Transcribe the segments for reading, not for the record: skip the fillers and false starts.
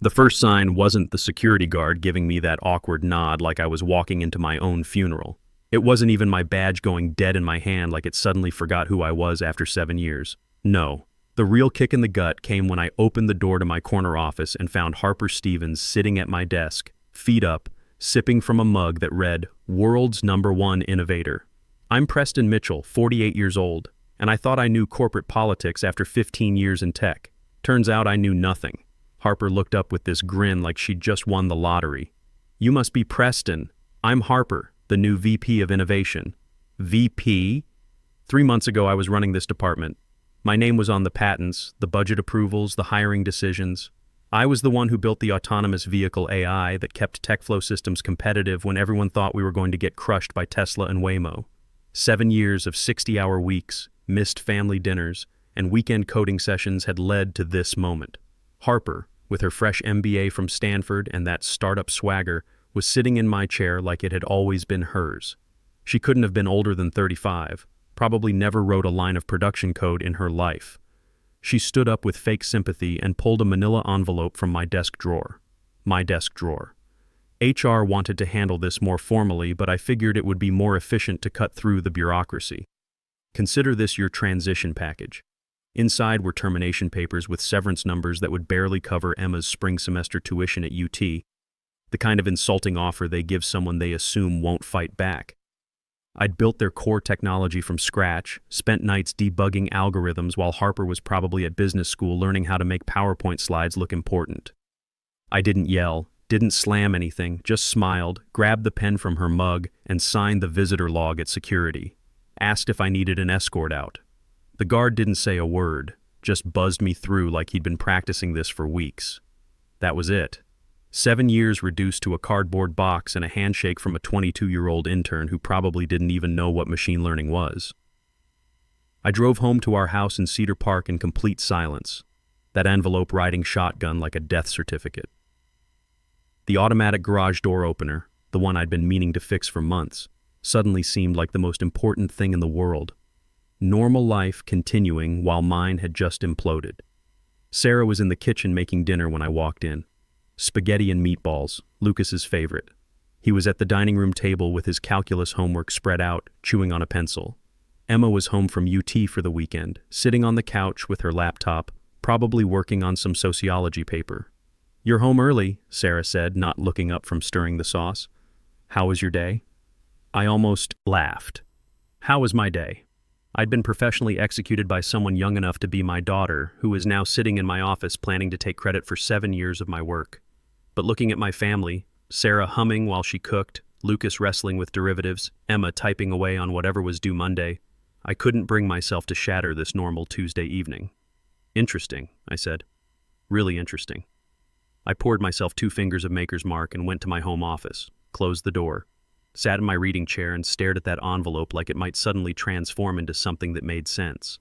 The first sign wasn't the security guard giving me that awkward nod like I was walking into my own funeral. It wasn't even my badge going dead in my hand like it suddenly forgot who I was after 7 years. No. The real kick in the gut came when I opened the door to my corner office and found Harper Stevens sitting at my desk, feet up, sipping from a mug that read, "World's #1 Innovator." I'm Preston Mitchell, 48 years old, and I thought I knew corporate politics after 15 years in tech. Turns out I knew nothing. Harper looked up with this grin like she'd just won the lottery. "You must be Preston. I'm Harper, the new VP of Innovation." VP? 3 months ago I was running this department. My name was on the patents, the budget approvals, the hiring decisions. I was the one who built the autonomous vehicle AI that kept TechFlow Systems competitive when everyone thought we were going to get crushed by Tesla and Waymo. 7 years of 60-hour weeks, missed family dinners, and weekend coding sessions had led to this moment. Harper, with her fresh MBA from Stanford and that startup swagger, was sitting in my chair like it had always been hers. She couldn't have been older than 35, probably never wrote a line of production code in her life. She stood up with fake sympathy and pulled a manila envelope from my desk drawer. My desk drawer. HR wanted to handle this more formally, but I figured it would be more efficient to cut through the bureaucracy. Consider this your transition package. Inside were termination papers with severance numbers that would barely cover Emma's spring semester tuition at UT, the kind of insulting offer they give someone they assume won't fight back. I'd built their core technology from scratch, spent nights debugging algorithms while Harper was probably at business school learning how to make PowerPoint slides look important. I didn't yell, didn't slam anything, just smiled, grabbed the pen from her mug, and signed the visitor log at security. Asked if I needed an escort out. The guard didn't say a word, just buzzed me through like he'd been practicing this for weeks. That was it. 7 years reduced to a cardboard box and a handshake from a 22-year-old intern who probably didn't even know what machine learning was. I drove home to our house in Cedar Park in complete silence, that envelope riding shotgun like a death certificate. The automatic garage door opener, the one I'd been meaning to fix for months, suddenly seemed like the most important thing in the world. Normal life continuing while mine had just imploded. Sarah was in the kitchen making dinner when I walked in. Spaghetti and meatballs, Lucas's favorite. He was at the dining room table with his calculus homework spread out, chewing on a pencil. Emma was home from UT for the weekend, sitting on the couch with her laptop, probably working on some sociology paper. "You're home early," Sarah said, not looking up from stirring the sauce. "How was your day?" I almost laughed. How was my day? I'd been professionally executed by someone young enough to be my daughter, who is now sitting in my office planning to take credit for 7 years of my work. But looking at my family, Sarah humming while she cooked, Lucas wrestling with derivatives, Emma typing away on whatever was due Monday, I couldn't bring myself to shatter this normal Tuesday evening. "Interesting," I said. "Really interesting." I poured myself 2 fingers of Maker's Mark and went to my home office, closed the door, sat in my reading chair and stared at that envelope like it might suddenly transform into something that made sense.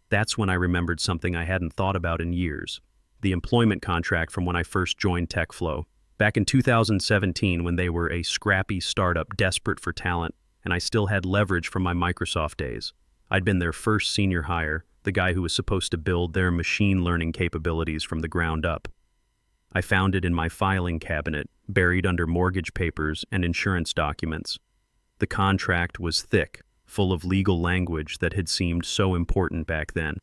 That's when I remembered something I hadn't thought about in years. The employment contract from when I first joined TechFlow, back in 2017 when they were a scrappy startup desperate for talent, and I still had leverage from my Microsoft days. I'd been their first senior hire, the guy who was supposed to build their machine learning capabilities from the ground up. I found it in my filing cabinet, buried under mortgage papers and insurance documents. The contract was thick, full of legal language that had seemed so important back then.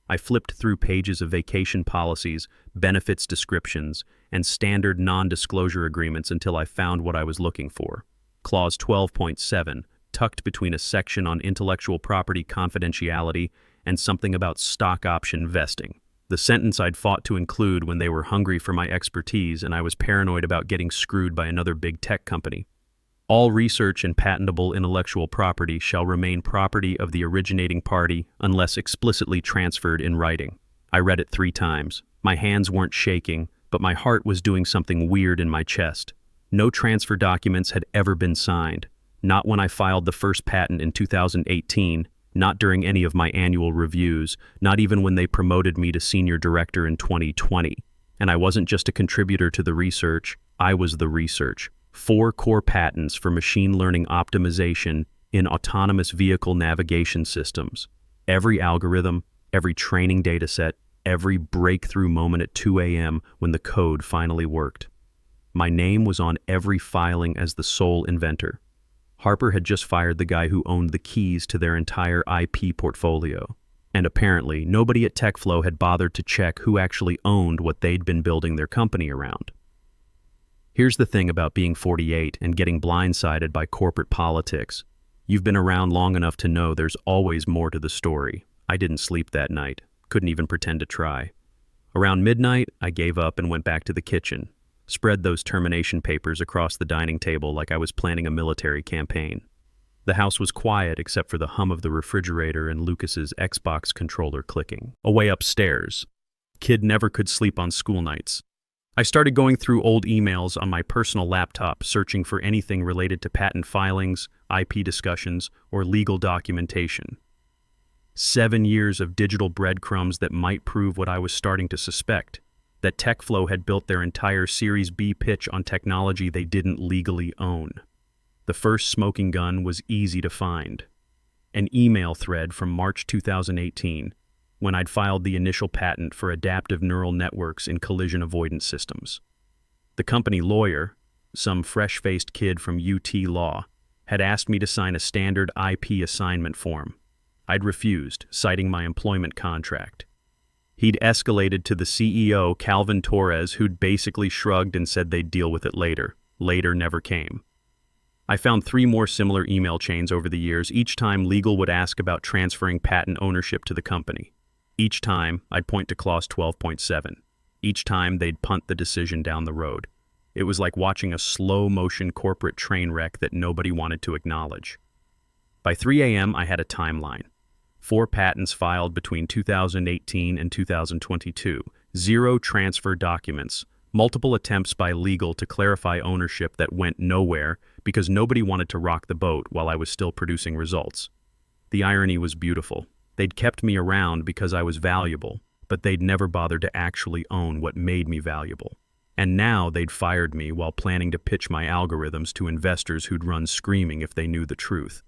I flipped through pages of vacation policies, benefits descriptions, and standard non-disclosure agreements until I found what I was looking for. Clause 12.7, tucked between a section on intellectual property confidentiality and something about stock option vesting. The sentence I'd fought to include when they were hungry for my expertise and I was paranoid about getting screwed by another big tech company. All research and patentable intellectual property shall remain property of the originating party unless explicitly transferred in writing. I read it 3 times. My hands weren't shaking, but my heart was doing something weird in my chest. No transfer documents had ever been signed. Not when I filed the first patent in 2018, not during any of my annual reviews, not even when they promoted me to senior director in 2020. And I wasn't just a contributor to the research, I was the research. 4 core patents for machine learning optimization in autonomous vehicle navigation systems. Every algorithm, every training dataset, every breakthrough moment at 2 a.m. when the code finally worked. My name was on every filing as the sole inventor. Harper had just fired the guy who owned the keys to their entire IP portfolio. And apparently, nobody at TechFlow had bothered to check who actually owned what they'd been building their company around. Here's the thing about being 48 and getting blindsided by corporate politics. You've been around long enough to know there's always more to the story. I didn't sleep that night. Couldn't even pretend to try. Around midnight, I gave up and went back to the kitchen. Spread those termination papers across the dining table like I was planning a military campaign. The house was quiet except for the hum of the refrigerator and Lucas's Xbox controller clicking. Away upstairs. Kid never could sleep on school nights. I started going through old emails on my personal laptop, searching for anything related to patent filings, IP discussions, or legal documentation. 7 years of digital breadcrumbs that might prove what I was starting to suspect, that TechFlow had built their entire Series B pitch on technology they didn't legally own. The first smoking gun was easy to find. An email thread from March 2018, when I'd filed the initial patent for adaptive neural networks in collision avoidance systems. The company lawyer, some fresh-faced kid from UT Law, had asked me to sign a standard IP assignment form. I'd refused, citing my employment contract. He'd escalated to the CEO, Calvin Torres, who'd basically shrugged and said they'd deal with it later. Later never came. I found 3 more similar email chains over the years. Each time legal would ask about transferring patent ownership to the company. Each time, I'd point to clause 12.7. Each time, they'd punt the decision down the road. It was like watching a slow-motion corporate train wreck that nobody wanted to acknowledge. By 3 a.m., I had a timeline. 4 patents filed between 2018 and 2022, 0 transfer documents, multiple attempts by legal to clarify ownership that went nowhere because nobody wanted to rock the boat while I was still producing results. The irony was beautiful. They'd kept me around because I was valuable, but they'd never bothered to actually own what made me valuable. And now they'd fired me while planning to pitch my algorithms to investors who'd run screaming if they knew the truth.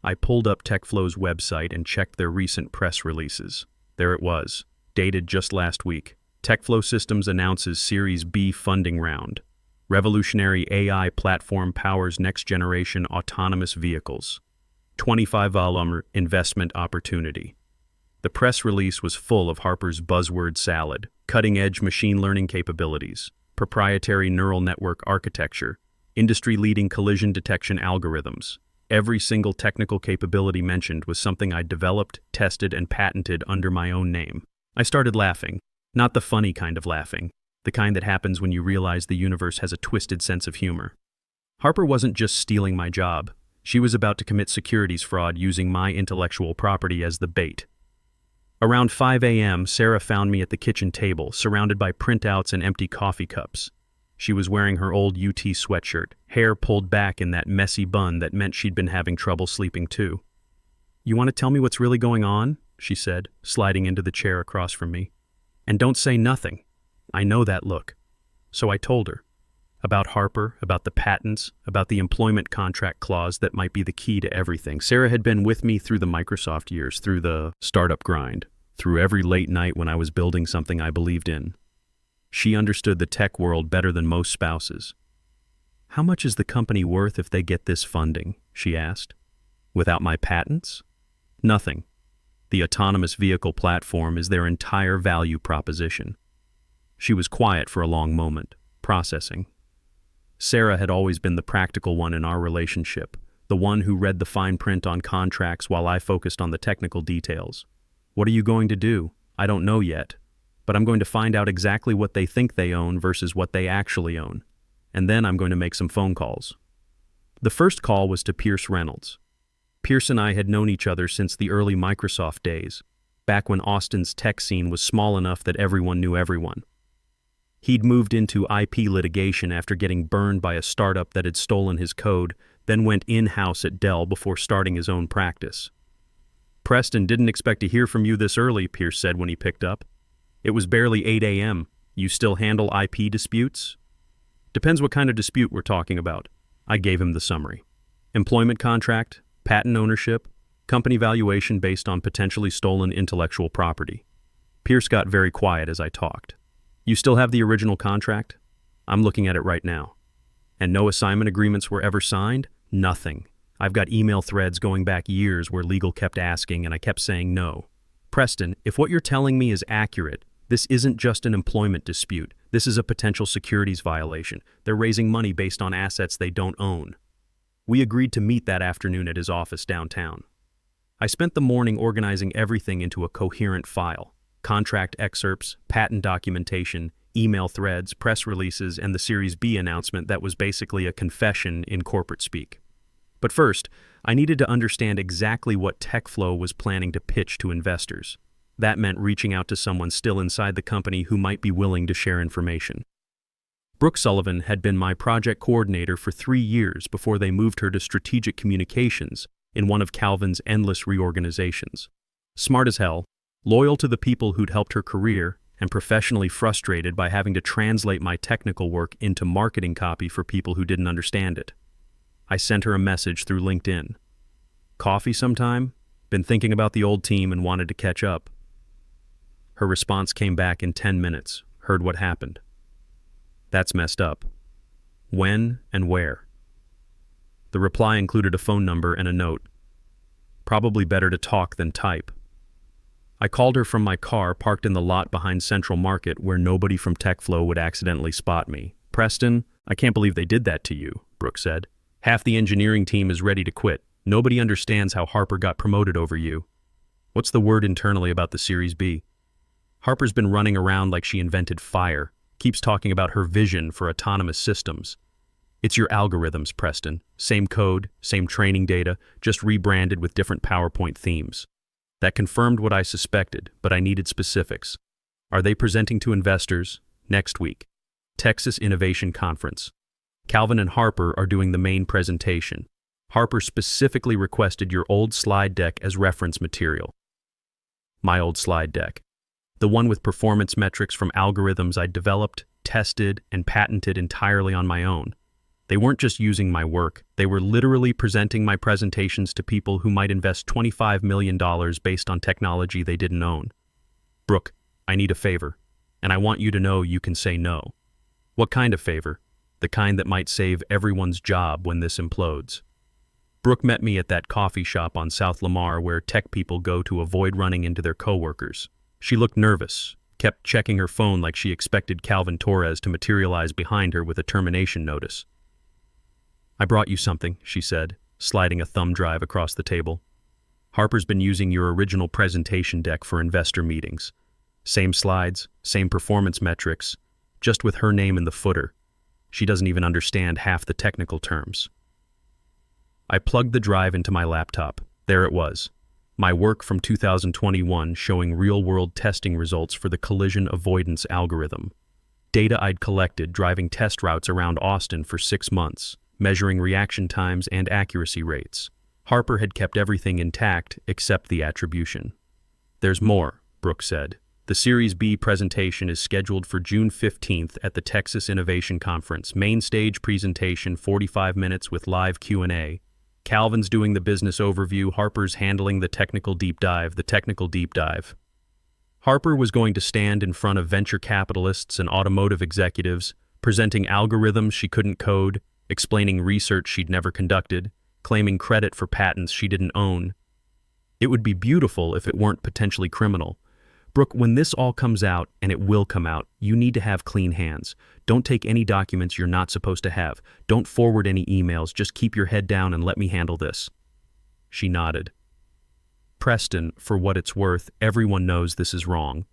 I pulled up TechFlow's website and checked their recent press releases. There it was, dated just last week. TechFlow Systems announces Series B funding round. Revolutionary AI platform powers next-generation autonomous vehicles. $25 million investment opportunity. The press release was full of Harper's buzzword salad, cutting-edge machine learning capabilities, proprietary neural network architecture, industry-leading collision detection algorithms. Every single technical capability mentioned was something I'd developed, tested, and patented under my own name. I started laughing, not the funny kind of laughing, the kind that happens when you realize the universe has a twisted sense of humor. Harper wasn't just stealing my job. She was about to commit securities fraud using my intellectual property as the bait. Around 5 a.m., Sarah found me at the kitchen table, surrounded by printouts and empty coffee cups. She was wearing her old UT sweatshirt, hair pulled back in that messy bun that meant she'd been having trouble sleeping too. "You want to tell me what's really going on?" she said, sliding into the chair across from me. "And don't say nothing." I know that look. So I told her. About Harper, about the patents, about the employment contract clause that might be the key to everything. Sarah had been with me through the Microsoft years, through the startup grind, through every late night when I was building something I believed in. She understood the tech world better than most spouses. "How much is the company worth if they get this funding?" she asked. "Without my patents?" "Nothing. The autonomous vehicle platform is their entire value proposition." She was quiet for a long moment, processing. Sarah had always been the practical one in our relationship, the one who read the fine print on contracts while I focused on the technical details. "What are you going to do?" "I don't know yet. But I'm going to find out exactly what they think they own versus what they actually own. And then I'm going to make some phone calls." The first call was to Pierce Reynolds. Pierce and I had known each other since the early Microsoft days, back when Austin's tech scene was small enough that everyone knew everyone. He'd moved into IP litigation after getting burned by a startup that had stolen his code, then went in-house at Dell before starting his own practice. "Preston, didn't expect to hear from you this early," Pierce said when he picked up. "It was barely 8 a.m. You still handle IP disputes?" "Depends what kind of dispute we're talking about." I gave him the summary. Employment contract, patent ownership, company valuation based on potentially stolen intellectual property. Pierce got very quiet as I talked. You still have the original contract? I'm looking at it right now. And no assignment agreements were ever signed? Nothing. I've got email threads going back years where legal kept asking and I kept saying no. Preston, if what you're telling me is accurate, this isn't just an employment dispute. This is a potential securities violation. They're raising money based on assets they don't own. We agreed to meet that afternoon at his office downtown. I spent the morning organizing everything into a coherent file. Contract excerpts, patent documentation, email threads, press releases, and the Series B announcement that was basically a confession in corporate speak. But first, I needed to understand exactly what TechFlow was planning to pitch to investors. That meant reaching out to someone still inside the company who might be willing to share information. Brooke Sullivan had been my project coordinator for 3 years before they moved her to strategic communications in one of Calvin's endless reorganizations. Smart as hell, loyal to the people who'd helped her career, and professionally frustrated by having to translate my technical work into marketing copy for people who didn't understand it. I sent her a message through LinkedIn. Coffee sometime? Been thinking about the old team and wanted to catch up. Her response came back in 10 minutes. Heard what happened. That's messed up. When and where? The reply included a phone number and a note. Probably better to talk than type. I called her from my car parked in the lot behind Central Market where nobody from TechFlow would accidentally spot me. Preston, I can't believe they did that to you, Brooke said. Half the engineering team is ready to quit. Nobody understands how Harper got promoted over you. What's the word internally about the Series B? Harper's been running around like she invented fire, keeps talking about her vision for autonomous systems. It's your algorithms, Preston. Same code, same training data, just rebranded with different PowerPoint themes. That confirmed what I suspected, but I needed specifics. Are they presenting to investors? Next week. Texas Innovation Conference. Calvin and Harper are doing the main presentation. Harper specifically requested your old slide deck as reference material. My old slide deck. The one with performance metrics from algorithms I'd developed, tested, and patented entirely on my own. They weren't just using my work, they were literally presenting my presentations to people who might invest $25 million based on technology they didn't own. Brooke, I need a favor, and I want you to know you can say no. What kind of favor? The kind that might save everyone's job when this implodes. Brooke met me at that coffee shop on South Lamar where tech people go to avoid running into their coworkers. She looked nervous, kept checking her phone like she expected Calvin Torres to materialize behind her with a termination notice. I brought you something, she said, sliding a thumb drive across the table. Harper's been using your original presentation deck for investor meetings. Same slides, same performance metrics, just with her name in the footer. She doesn't even understand half the technical terms. I plugged the drive into my laptop. There it was. My work from 2021 showing real-world testing results for the collision avoidance algorithm. Data I'd collected driving test routes around Austin for 6 months, measuring reaction times and accuracy rates. Harper had kept everything intact except the attribution. There's more, Brooke said. The Series B presentation is scheduled for June 15th at the Texas Innovation Conference. Main stage presentation, 45 minutes with live Q&A. Calvin's doing the business overview, Harper's handling the technical deep dive. Harper was going to stand in front of venture capitalists and automotive executives, presenting algorithms she couldn't code, explaining research she'd never conducted, claiming credit for patents she didn't own. It would be beautiful if it weren't potentially criminal. Brooke, when this all comes out, and it will come out, you need to have clean hands. Don't take any documents you're not supposed to have. Don't forward any emails. Just keep your head down and let me handle this. She nodded. Preston, for what it's worth, everyone knows this is wrong.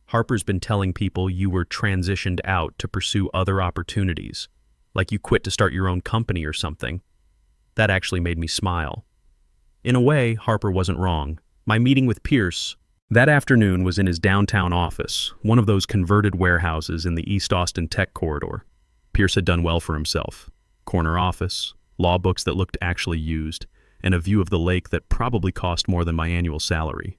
Harper's been telling people you were transitioned out to pursue other opportunities, like you quit to start your own company or something. That actually made me smile. In a way, Harper wasn't wrong. My meeting with Pierce that afternoon was in his downtown office, one of those converted warehouses in the East Austin tech corridor. Pierce had done well for himself. Corner office, law books that looked actually used, and a view of the lake that probably cost more than my annual salary.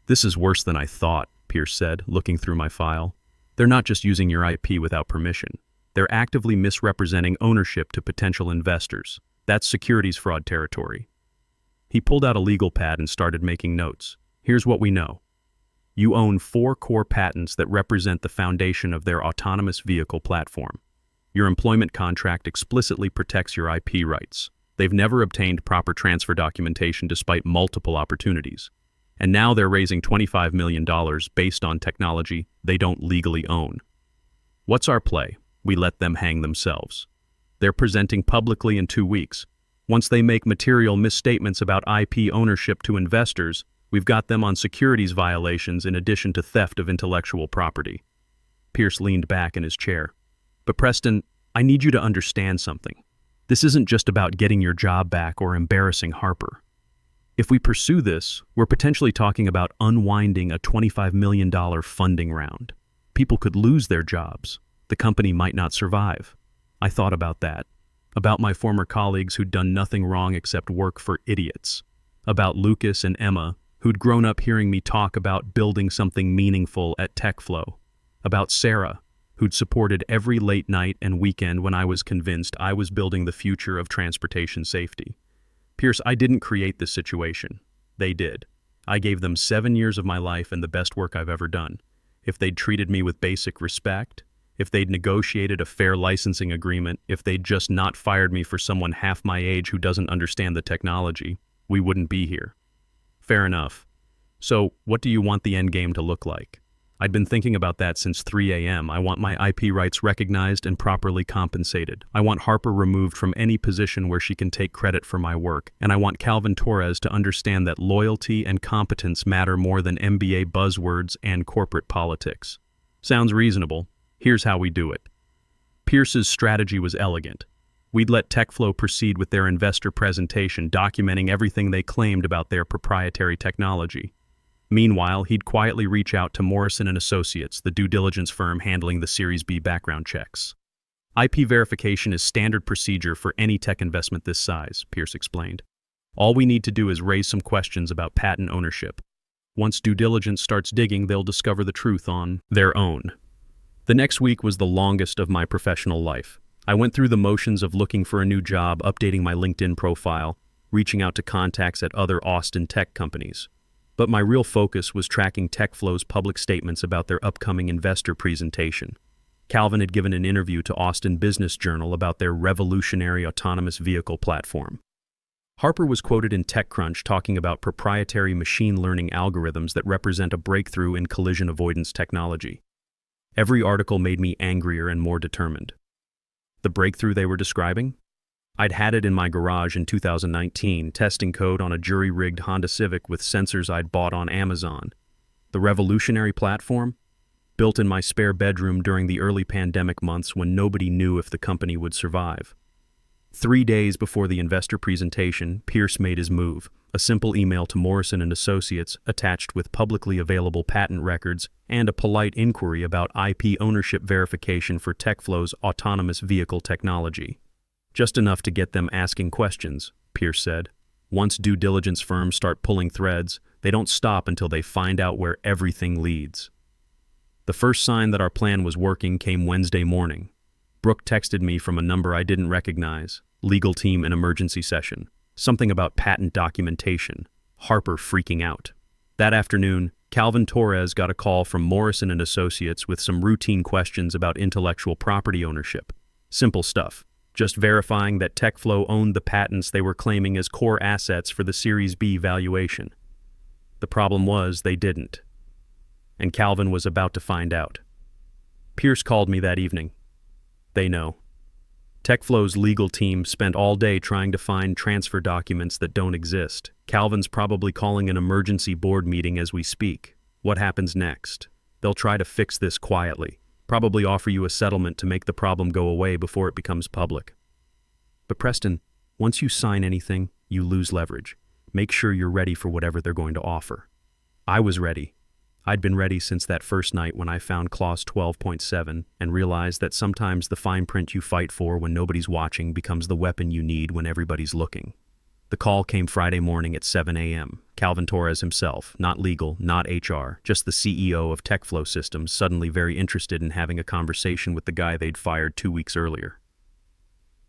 This is worse than I thought, Pierce said, looking through my file. They're not just using your IP without permission. They're actively misrepresenting ownership to potential investors. That's securities fraud territory. He pulled out a legal pad and started making notes. Here's what we know. You own 4 core patents that represent the foundation of their autonomous vehicle platform. Your employment contract explicitly protects your IP rights. They've never obtained proper transfer documentation despite multiple opportunities. And now they're raising $25 million based on technology they don't legally own. What's our play? We let them hang themselves. They're presenting publicly in 2 weeks. Once they make material misstatements about IP ownership to investors, we've got them on securities violations in addition to theft of intellectual property. Pierce leaned back in his chair. But Preston, I need you to understand something. This isn't just about getting your job back or embarrassing Harper. If we pursue this, we're potentially talking about unwinding a $25 million funding round. People could lose their jobs. The company might not survive. I thought about that. About my former colleagues who'd done nothing wrong except work for idiots. About Lucas and Emma, who'd grown up hearing me talk about building something meaningful at TechFlow. About Sarah, who'd supported every late night and weekend when I was convinced I was building the future of transportation safety. Pierce, I didn't create this situation. They did. I gave them 7 years of my life and the best work I've ever done. If they'd treated me with basic respect, if they'd negotiated a fair licensing agreement, if they'd just not fired me for someone half my age who doesn't understand the technology, we wouldn't be here. Fair enough. So, what do you want the end game to look like? I'd been thinking about that since 3 a.m. I want my IP rights recognized and properly compensated. I want Harper removed from any position where she can take credit for my work. And I want Calvin Torres to understand that loyalty and competence matter more than MBA buzzwords and corporate politics. Sounds reasonable. Here's how we do it. Pierce's strategy was elegant. We'd let TechFlow proceed with their investor presentation, documenting everything they claimed about their proprietary technology. Meanwhile, he'd quietly reach out to Morrison & Associates, the due diligence firm handling the Series B background checks. IP verification is standard procedure for any tech investment this size, Pierce explained. All we need to do is raise some questions about patent ownership. Once due diligence starts digging, they'll discover the truth on their own. The next week was the longest of my professional life. I went through the motions of looking for a new job, updating my LinkedIn profile, reaching out to contacts at other Austin tech companies. But my real focus was tracking TechFlow's public statements about their upcoming investor presentation. Calvin had given an interview to Austin Business Journal about their revolutionary autonomous vehicle platform. Harper was quoted in TechCrunch talking about proprietary machine learning algorithms that represent a breakthrough in collision avoidance technology. Every article made me angrier and more determined. The breakthrough they were describing? I'd had it in my garage in 2019, testing code on a jury-rigged Honda Civic with sensors I'd bought on Amazon. The revolutionary platform? Built in my spare bedroom during the early pandemic months when nobody knew if the company would survive. 3 days before the investor presentation, Pierce made his move, a simple email to Morrison & Associates attached with publicly available patent records and a polite inquiry about IP ownership verification for TechFlow's autonomous vehicle technology. Just enough to get them asking questions, Pierce said. Once due diligence firms start pulling threads, they don't stop until they find out where everything leads. The first sign that our plan was working came Wednesday morning. Brooke texted me from a number I didn't recognize. Legal team in emergency session. Something about patent documentation. Harper freaking out. That afternoon, Calvin Torres got a call from Morrison & Associates with some routine questions about intellectual property ownership. Simple stuff. Just verifying that TechFlow owned the patents they were claiming as core assets for the Series B valuation. The problem was they didn't. And Calvin was about to find out. Pierce called me that evening. They know. TechFlow's legal team spent all day trying to find transfer documents that don't exist. Calvin's probably calling an emergency board meeting as we speak. What happens next? They'll try to fix this quietly. Probably offer you a settlement to make the problem go away before it becomes public. But Preston, once you sign anything, you lose leverage. Make sure you're ready for whatever they're going to offer. I was ready. I'd been ready since that first night when I found Clause 12.7 and realized that sometimes the fine print you fight for when nobody's watching becomes the weapon you need when everybody's looking. The call came Friday morning at 7 a.m. Calvin Torres himself, not legal, not HR, just the CEO of TechFlow Systems, suddenly very interested in having a conversation with the guy they'd fired 2 weeks earlier.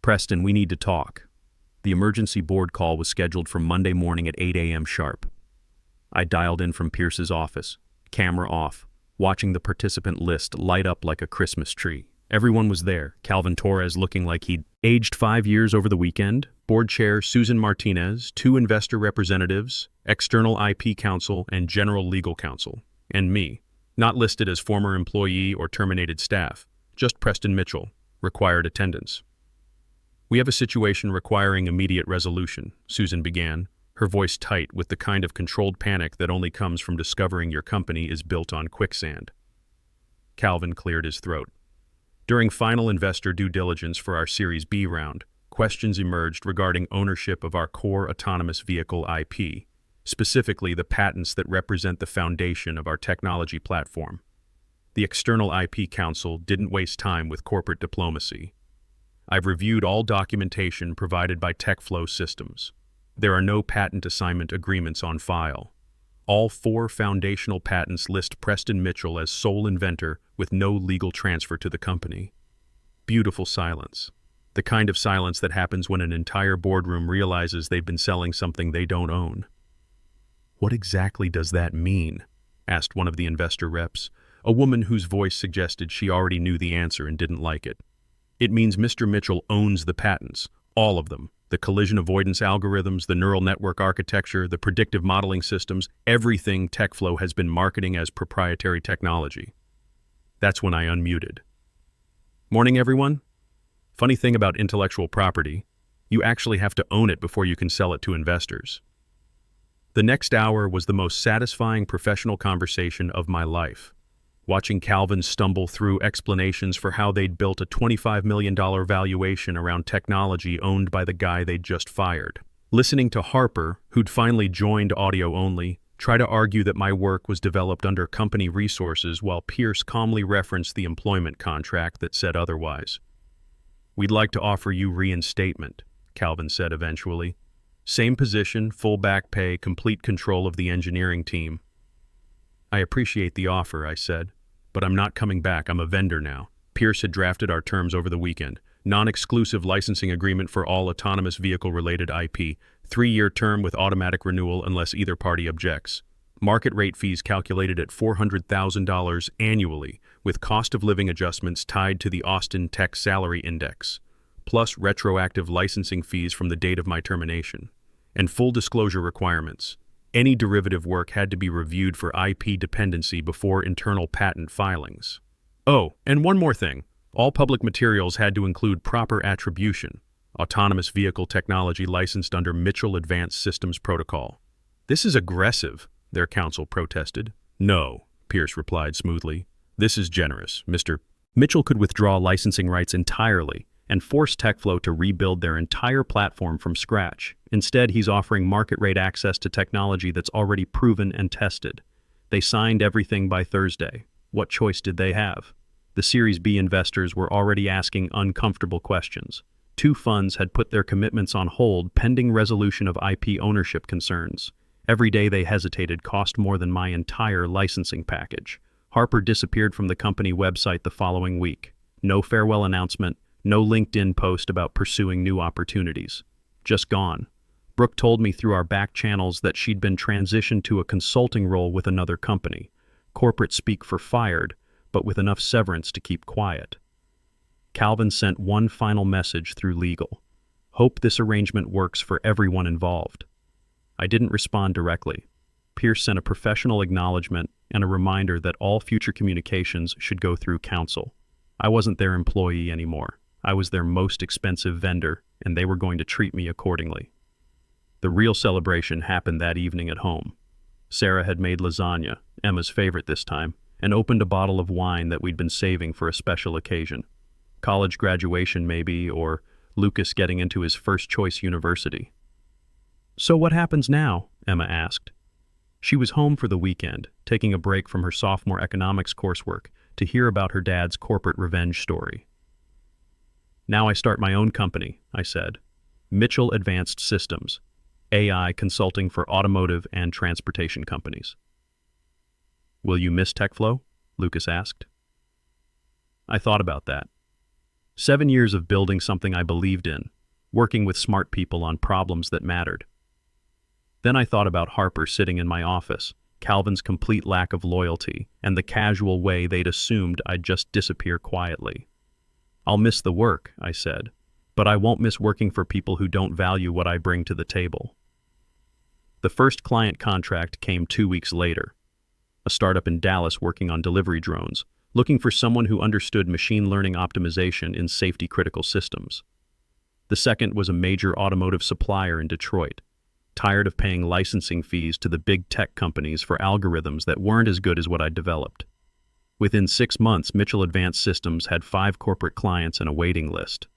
Preston, we need to talk. The emergency board call was scheduled for Monday morning at 8 a.m. sharp. I dialed in from Pierce's office. camera off, watching the participant list light up like a Christmas tree. Everyone was there. Calvin Torres looking like he'd aged 5 years over the weekend, board chair Susan Martinez, 2 investor representatives, external IP counsel and general legal counsel, and me, not listed as former employee or terminated staff, just Preston Mitchell, required attendance. "We have a situation requiring immediate resolution," Susan began, her voice tight with the kind of controlled panic that only comes from discovering your company is built on quicksand. Calvin cleared his throat. "During final investor due diligence for our Series B round, questions emerged regarding ownership of our core autonomous vehicle IP, specifically the patents that represent the foundation of our technology platform. The external IP counsel didn't waste time with corporate diplomacy. I've reviewed all documentation provided by TechFlow Systems. There are no patent assignment agreements on file. All 4 foundational patents list Preston Mitchell as sole inventor with no legal transfer to the company." Beautiful silence. The kind of silence that happens when an entire boardroom realizes they've been selling something they don't own. "What exactly does that mean?" asked one of the investor reps, a woman whose voice suggested she already knew the answer and didn't like it. "It means Mr. Mitchell owns the patents, all of them. The collision avoidance algorithms, the neural network architecture, the predictive modeling systems, everything TechFlow has been marketing as proprietary technology." That's when I unmuted. "Morning, everyone. Funny thing about intellectual property, you actually have to own it before you can sell it to investors." The next hour was the most satisfying professional conversation of my life. Watching Calvin stumble through explanations for how they'd built a $25 million valuation around technology owned by the guy they'd just fired. Listening to Harper, who'd finally joined audio only, try to argue that my work was developed under company resources while Pierce calmly referenced the employment contract that said otherwise. "We'd like to offer you reinstatement," Calvin said eventually. "Same position, full back pay, complete control of the engineering team." "I appreciate the offer," I said, "but I'm not coming back. I'm a vendor now." Pierce had drafted our terms over the weekend. Non-exclusive licensing agreement for all autonomous vehicle-related IP, 3-year term with automatic renewal unless either party objects. Market rate fees calculated at $400,000 annually, with cost of living adjustments tied to the Austin Tech Salary Index, plus retroactive licensing fees from the date of my termination. And full disclosure requirements. Any derivative work had to be reviewed for IP dependency before internal patent filings. Oh, and one more thing. All public materials had to include proper attribution, autonomous vehicle technology licensed under Mitchell Advanced Systems Protocol. "This is aggressive," their counsel protested. "No," Pierce replied smoothly. "This is generous, Mr. Mitchell could withdraw licensing rights entirely and force TechFlow to rebuild their entire platform from scratch. Instead, he's offering market rate access to technology that's already proven and tested. They signed everything by Thursday. What choice did they have? The Series B investors were already asking uncomfortable questions. 2 funds had put their commitments on hold pending resolution of IP ownership concerns. Every day they hesitated cost more than my entire licensing package. Harper disappeared from the company website the following week. No farewell announcement, no LinkedIn post about pursuing new opportunities. Just gone. Brooke told me through our back channels that she'd been transitioned to a consulting role with another company. Corporate speak for fired, but with enough severance to keep quiet. Calvin sent one final message through legal. "Hope this arrangement works for everyone involved." I didn't respond directly. Pierce sent a professional acknowledgement and a reminder that all future communications should go through counsel. I wasn't their employee anymore. I was their most expensive vendor, and they were going to treat me accordingly. The real celebration happened that evening at home. Sarah had made lasagna, Emma's favorite this time, and opened a bottle of wine that we'd been saving for a special occasion. College graduation maybe, or Lucas getting into his first choice university. "So what happens now?" Emma asked. She was home for the weekend, taking a break from her sophomore economics coursework to hear about her dad's corporate revenge story. "Now I start my own company," I said. "Mitchell Advanced Systems, AI consulting for automotive and transportation companies." "Will you miss TechFlow?" Lucas asked. I thought about that. 7 years of building something I believed in, working with smart people on problems that mattered. Then I thought about Harper sitting in my office, Calvin's complete lack of loyalty, and the casual way they'd assumed I'd just disappear quietly. "I'll miss the work," I said, "but I won't miss working for people who don't value what I bring to the table." The first client contract came 2 weeks later. A startup in Dallas working on delivery drones, looking for someone who understood machine learning optimization in safety-critical systems. The second was a major automotive supplier in Detroit, tired of paying licensing fees to the big tech companies for algorithms that weren't as good as what I'd developed. Within 6 months, Mitchell Advanced Systems had 5 corporate clients and a waiting list.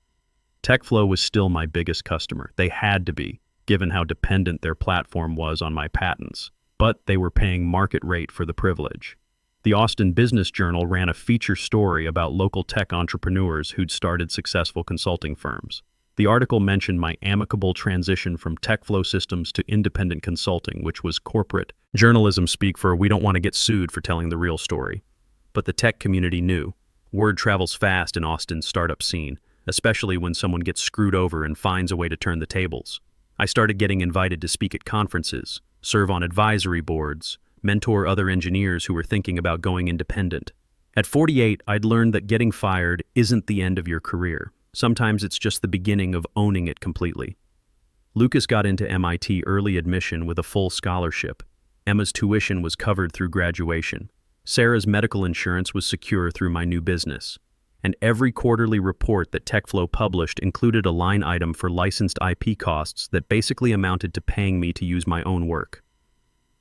TechFlow was still my biggest customer. They had to be, given how dependent their platform was on my patents. But they were paying market rate for the privilege. The Austin Business Journal ran a feature story about local tech entrepreneurs who'd started successful consulting firms. The article mentioned my amicable transition from TechFlow Systems to independent consulting, which was corporate journalism speak for "we don't want to get sued for telling the real story." But the tech community knew. Word travels fast in Austin's startup scene, especially when someone gets screwed over and finds a way to turn the tables. I started getting invited to speak at conferences, serve on advisory boards, mentor other engineers who were thinking about going independent. At 48, I'd learned that getting fired isn't the end of your career. Sometimes it's just the beginning of owning it completely. Lucas got into MIT early admission with a full scholarship. Emma's tuition was covered through graduation. Sarah's medical insurance was secure through my new business. And every quarterly report that TechFlow published included a line item for licensed IP costs that basically amounted to paying me to use my own work.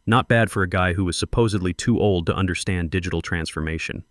Not bad for a guy who was supposedly too old to understand digital transformation.